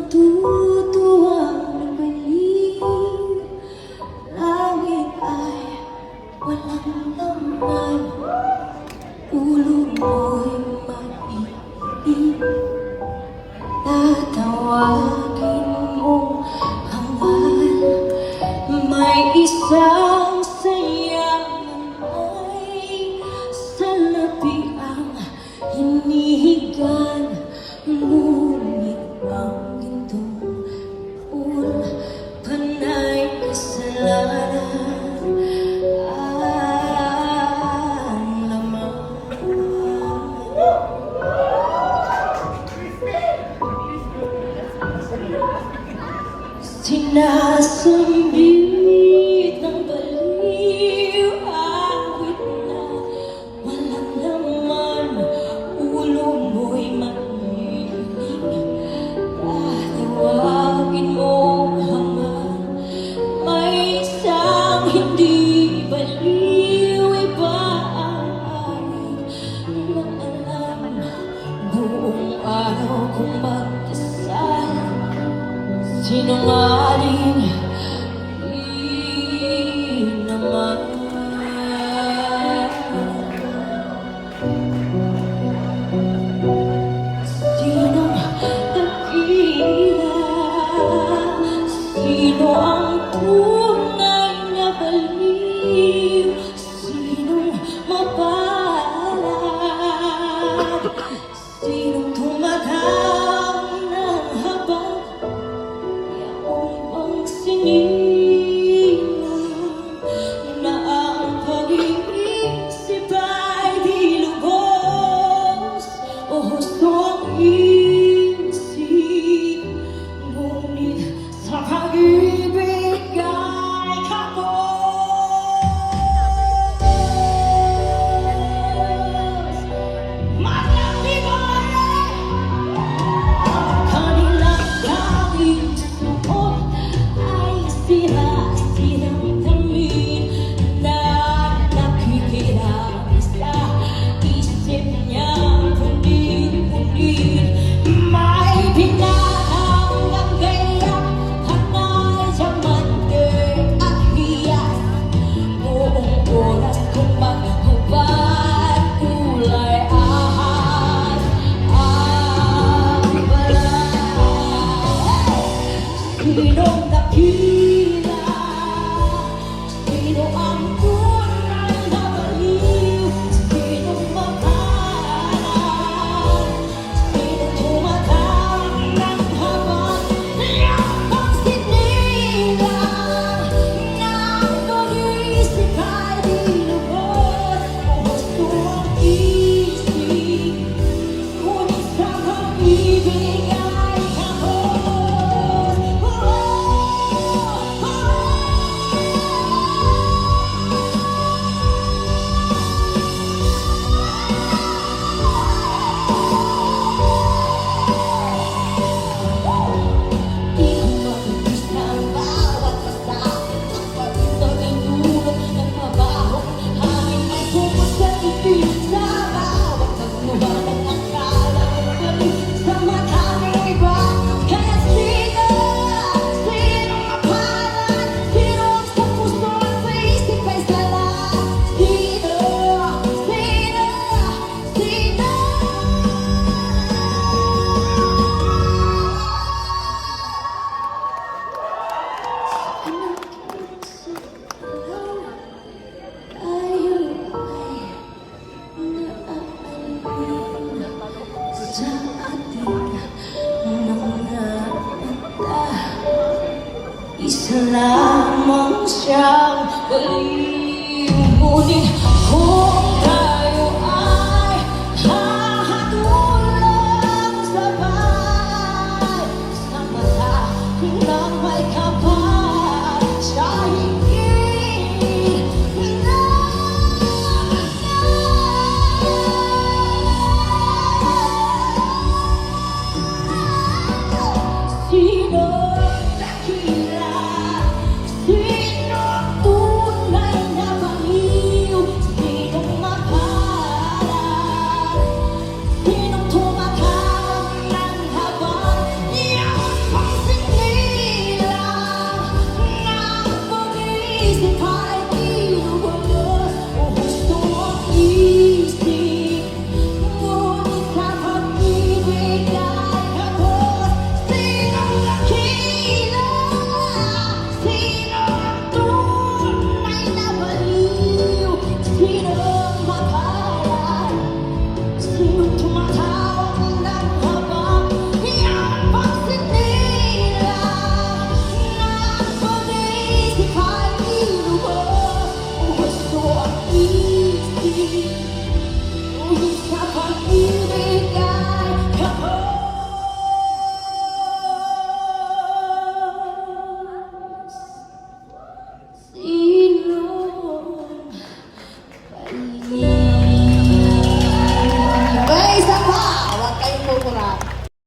natutuwang lumalim. Langit ay walang laman, ulo mo'y maiim. Tatawagin mong hangal, may isang sayang ay salapi ang hinihigan. Ngunit ang gintong panay kasalanan ang laman. Sinasambit ng baliw, awit na walang laman, ulo mo'y mahihinig. Tatawagin mong hangal, may isang hindi baliw. Iba ang awit na alam, buong araw kong magdasal. Sinungaling di naman. Sinong dakila? Sino ang tunay na baliw? Sinong mapalad? Sinong tumatang ng habang sinilang na ang pag-iisip ay di lubos o husto ang isip, ngunit sa pag-ibig ay kapos. Maglabigoy kanilang gawin suot ay sira-sirang damit na nakikiramay sa isip niyang punit-punit. May pinatang gayak, hanay, diamante at hiyas. Buong oras kung maghubad, kulay ahas ang balat. Sinong dakila? Sino ang tunay na baliw? Sinong mapalad? Sinong tumatang ng habang yapang sinilang ng pag-iisip ay di lubos o gusto ang isip, ngunit sa pag-ibig ay kapos. Di ko mabibis ng bawat basta, ang pag-ibig ay dulot ng mabahong hangin. May pupos sa ibig sa bawat pagluha ng akala ng balik sa mata ng iba. Kaya sino mapalad? Sino sa puso at sa isip ay sala? Sino? Tayo ay naaalala sa ating mga mata. Isa lamang siyang baliw, ngunit kung tayo ay hahatulang sabay sa mata ng may kapal, siya